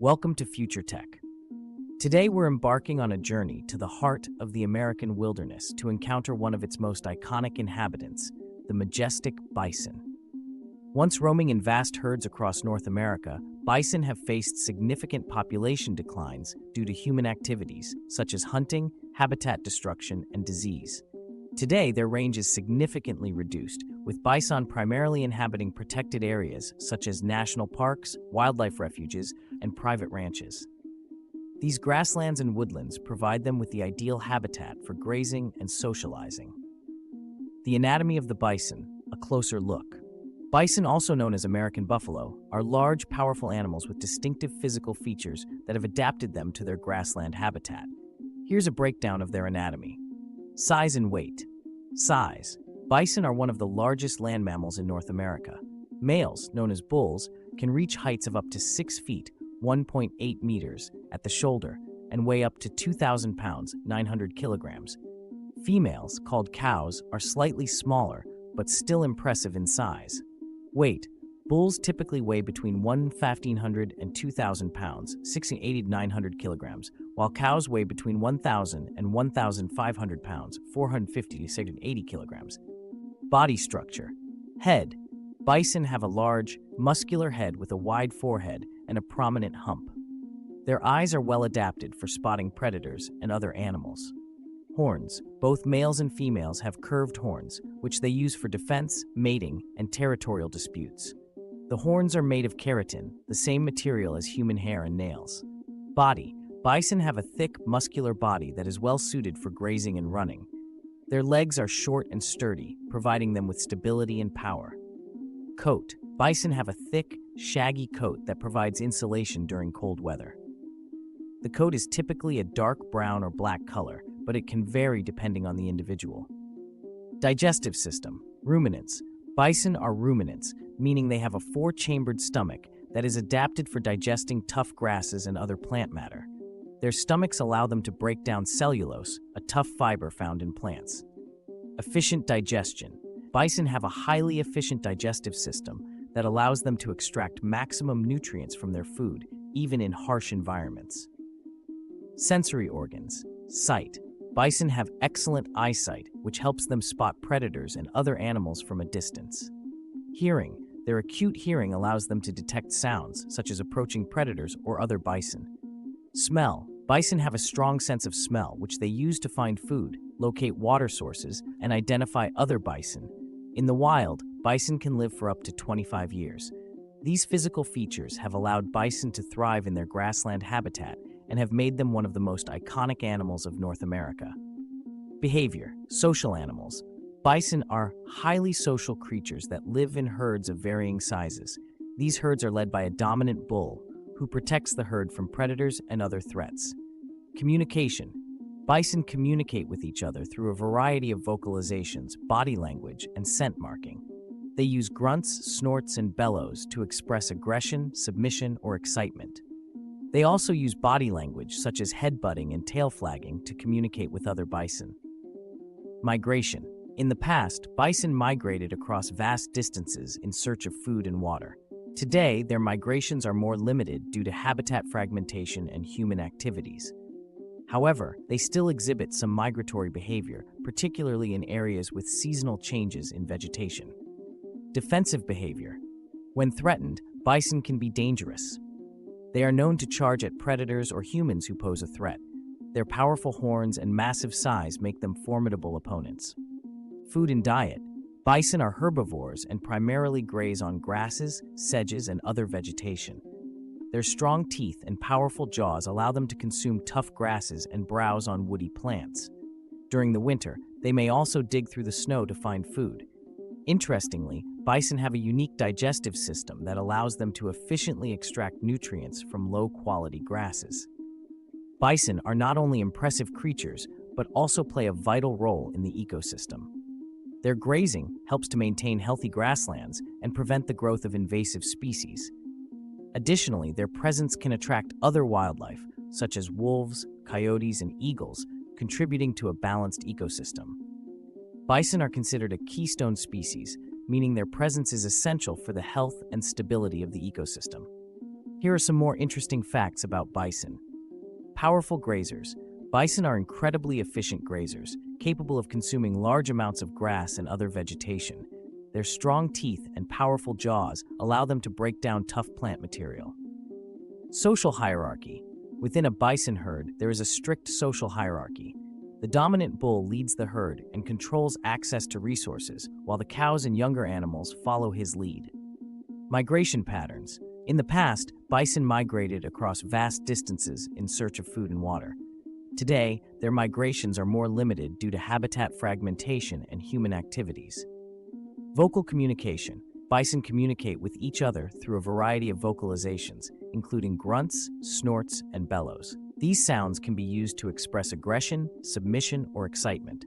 Welcome to Future Tech. Today we're embarking on a journey to the heart of the American wilderness to encounter one of its most iconic inhabitants, the majestic bison. Once roaming in vast herds across North America, bison have faced significant population declines due to human activities such as hunting, habitat destruction, and disease. Today, their range is significantly reduced, with bison primarily inhabiting protected areas such as national parks, wildlife refuges, and private ranches. These grasslands and woodlands provide them with the ideal habitat for grazing and socializing. The anatomy of the bison, a closer look. Bison, also known as American buffalo, are large, powerful animals with distinctive physical features that have adapted them to their grassland habitat. Here's a breakdown of their anatomy. Size and weight. Size. Bison are one of the largest land mammals in North America. Males, known as bulls, can reach heights of up to 6 feet, 1.8 meters, at the shoulder, and weigh up to 2,000 pounds, 900 kilograms. Females, called cows, are slightly smaller, but still impressive in size. Weight. Bulls typically weigh between 1,500 and 2,000 pounds, 680 to 900 kilograms, while cows weigh between 1,000 and 1,500 pounds, 450 to 680 kilograms. Body structure. Head. Bison have a large, muscular head with a wide forehead and a prominent hump. Their eyes are well adapted for spotting predators and other animals. Horns. Both males and females have curved horns, which they use for defense, mating, and territorial disputes. The horns are made of keratin, the same material as human hair and nails. Body. Bison have a thick, muscular body that is well suited for grazing and running. Their legs are short and sturdy, providing them with stability and power. Coat. Bison have a thick, shaggy coat that provides insulation during cold weather. The coat is typically a dark brown or black color, but it can vary depending on the individual. Digestive system. Ruminants. Bison are ruminants, meaning they have a 4-chambered stomach that is adapted for digesting tough grasses and other plant matter. Their stomachs allow them to break down cellulose, a tough fiber found in plants. Efficient digestion. Bison have a highly efficient digestive system that allows them to extract maximum nutrients from their food, even in harsh environments. Sensory organs. Sight. Bison have excellent eyesight, which helps them spot predators and other animals from a distance. Hearing. Their acute hearing allows them to detect sounds, such as approaching predators or other bison. Smell. Bison have a strong sense of smell, which they use to find food, locate water sources, and identify other bison. In the wild, bison can live for up to 25 years. These physical features have allowed bison to thrive in their grassland habitat and have made them one of the most iconic animals of North America. Behavior. Social animals. Bison are highly social creatures that live in herds of varying sizes. These herds are led by a dominant bull, who protects the herd from predators and other threats. Communication. Bison communicate with each other through a variety of vocalizations, body language, and scent marking. They use grunts, snorts, and bellows to express aggression, submission, or excitement. They also use body language such as headbutting and tail flagging to communicate with other bison. Migration. In the past, bison migrated across vast distances in search of food and water. Today, their migrations are more limited due to habitat fragmentation and human activities. However, they still exhibit some migratory behavior, particularly in areas with seasonal changes in vegetation. Defensive behavior. When threatened, bison can be dangerous. They are known to charge at predators or humans who pose a threat. Their powerful horns and massive size make them formidable opponents. Food and diet. Bison are herbivores and primarily graze on grasses, sedges, and other vegetation. Their strong teeth and powerful jaws allow them to consume tough grasses and browse on woody plants. During the winter, they may also dig through the snow to find food. Interestingly, bison have a unique digestive system that allows them to efficiently extract nutrients from low-quality grasses. Bison are not only impressive creatures, but also play a vital role in the ecosystem. Their grazing helps to maintain healthy grasslands and prevent the growth of invasive species. Additionally, their presence can attract other wildlife, such as wolves, coyotes, and eagles, contributing to a balanced ecosystem. Bison are considered a keystone species, meaning their presence is essential for the health and stability of the ecosystem. Here are some more interesting facts about bison. Powerful grazers. Bison are incredibly efficient grazers, capable of consuming large amounts of grass and other vegetation. Their strong teeth and powerful jaws allow them to break down tough plant material. Social hierarchy. Within a bison herd, there is a strict social hierarchy. The dominant bull leads the herd and controls access to resources, while the cows and younger animals follow his lead. Migration patterns. In the past, bison migrated across vast distances in search of food and water. Today, their migrations are more limited due to habitat fragmentation and human activities. Vocal communication. Bison communicate with each other through a variety of vocalizations, including grunts, snorts, and bellows. These sounds can be used to express aggression, submission, or excitement.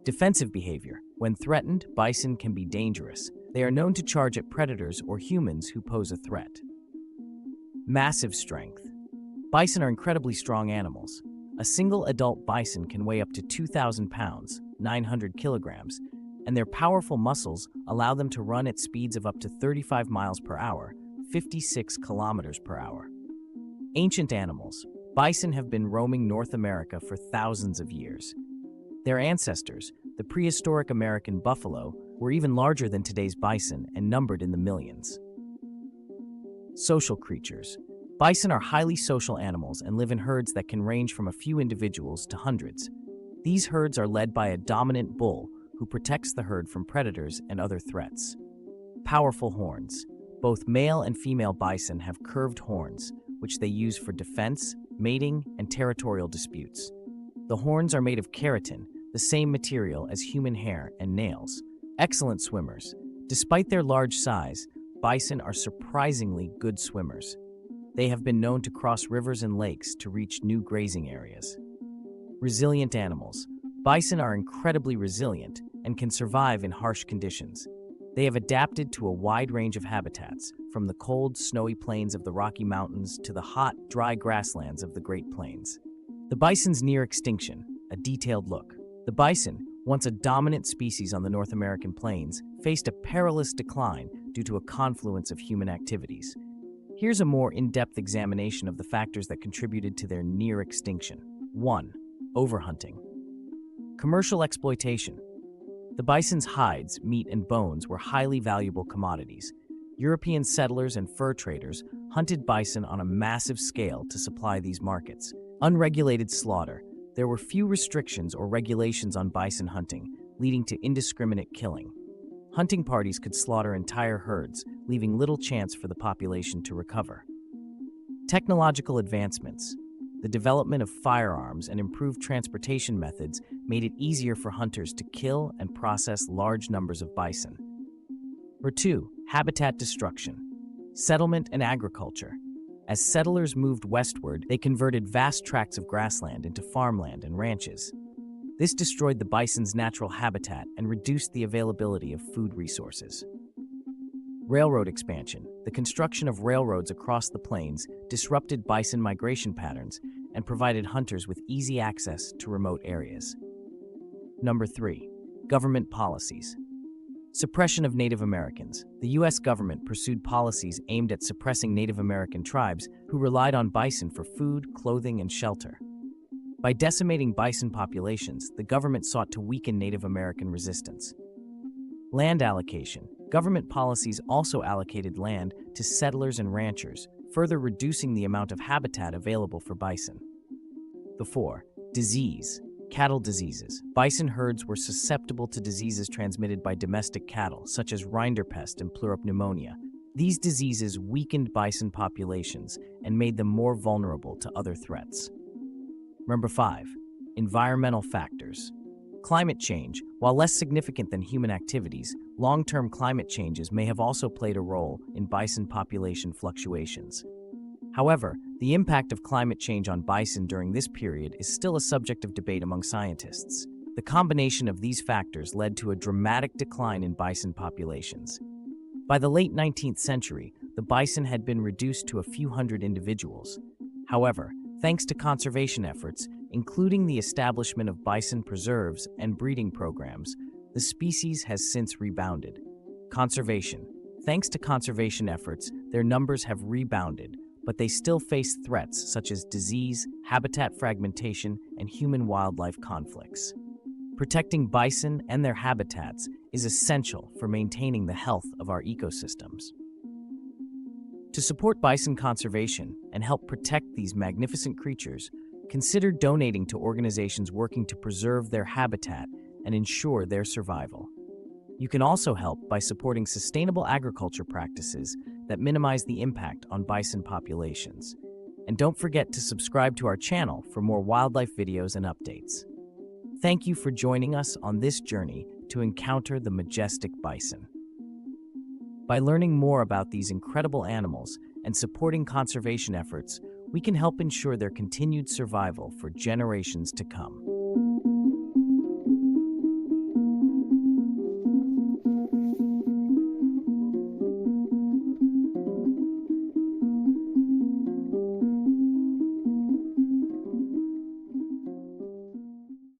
Defensive behavior. When threatened, bison can be dangerous. They are known to charge at predators or humans who pose a threat. Massive strength. Bison are incredibly strong animals. A single adult bison can weigh up to 2,000 pounds, 900 kilograms, and their powerful muscles allow them to run at speeds of up to 35 miles per hour, 56 kilometers per hour. Ancient animals. Bison have been roaming North America for thousands of years. Their ancestors, the prehistoric American buffalo, were even larger than today's bison and numbered in the millions. Social creatures. Bison are highly social animals and live in herds that can range from a few individuals to hundreds. These herds are led by a dominant bull who protects the herd from predators and other threats. Powerful horns. Both male and female bison have curved horns, which they use for defense, mating, and territorial disputes. The horns are made of keratin, the same material as human hair and nails. Excellent swimmers. Despite their large size, bison are surprisingly good swimmers. They have been known to cross rivers and lakes to reach new grazing areas. Resilient animals. Bison are incredibly resilient and can survive in harsh conditions. They have adapted to a wide range of habitats, from the cold, snowy plains of the Rocky Mountains to the hot, dry grasslands of the Great Plains. The bison's near extinction. A detailed look. The bison, once a dominant species on the North American plains, faced a perilous decline due to a confluence of human activities. Here's a more in-depth examination of the factors that contributed to their near extinction. 1. Overhunting. Commercial exploitation. The bison's hides, meat, and bones were highly valuable commodities. European settlers and fur traders hunted bison on a massive scale to supply these markets. Unregulated slaughter. There were few restrictions or regulations on bison hunting, leading to indiscriminate killing. Hunting parties could slaughter entire herds, leaving little chance for the population to recover. Technological advancements. The development of firearms and improved transportation methods made it easier for hunters to kill and process large numbers of bison. Number 2. Habitat destruction. Settlement and agriculture. As settlers moved westward, they converted vast tracts of grassland into farmland and ranches. This destroyed the bison's natural habitat and reduced the availability of food resources. Railroad expansion. The construction of railroads across the plains disrupted bison migration patterns and provided hunters with easy access to remote areas. Number 3. Government policies. Suppression of Native Americans. The U.S. government pursued policies aimed at suppressing Native American tribes who relied on bison for food, clothing, and shelter. By decimating bison populations, the government sought to weaken Native American resistance. Land allocation. Government policies also allocated land to settlers and ranchers, further reducing the amount of habitat available for bison. 4. Disease. Cattle diseases. Bison herds were susceptible to diseases transmitted by domestic cattle, such as rinderpest and pleuropneumonia. These diseases weakened bison populations and made them more vulnerable to other threats. Number 5. Environmental factors. Climate change. While less significant than human activities, long-term climate changes may have also played a role in bison population fluctuations. However, the impact of climate change on bison during this period is still a subject of debate among scientists. The combination of these factors led to a dramatic decline in bison populations. By the late 19th century, the bison had been reduced to a few hundred individuals. However, thanks to conservation efforts, including the establishment of bison preserves and breeding programs, the species has since rebounded. Conservation. Thanks to conservation efforts, their numbers have rebounded, but they still face threats such as disease, habitat fragmentation, and human-wildlife conflicts. Protecting bison and their habitats is essential for maintaining the health of our ecosystems. To support bison conservation and help protect these magnificent creatures, consider donating to organizations working to preserve their habitat and ensure their survival. You can also help by supporting sustainable agriculture practices that minimize the impact on bison populations. And don't forget to subscribe to our channel for more wildlife videos and updates. Thank you for joining us on this journey to encounter the majestic bison. By learning more about these incredible animals and supporting conservation efforts, we can help ensure their continued survival for generations to come.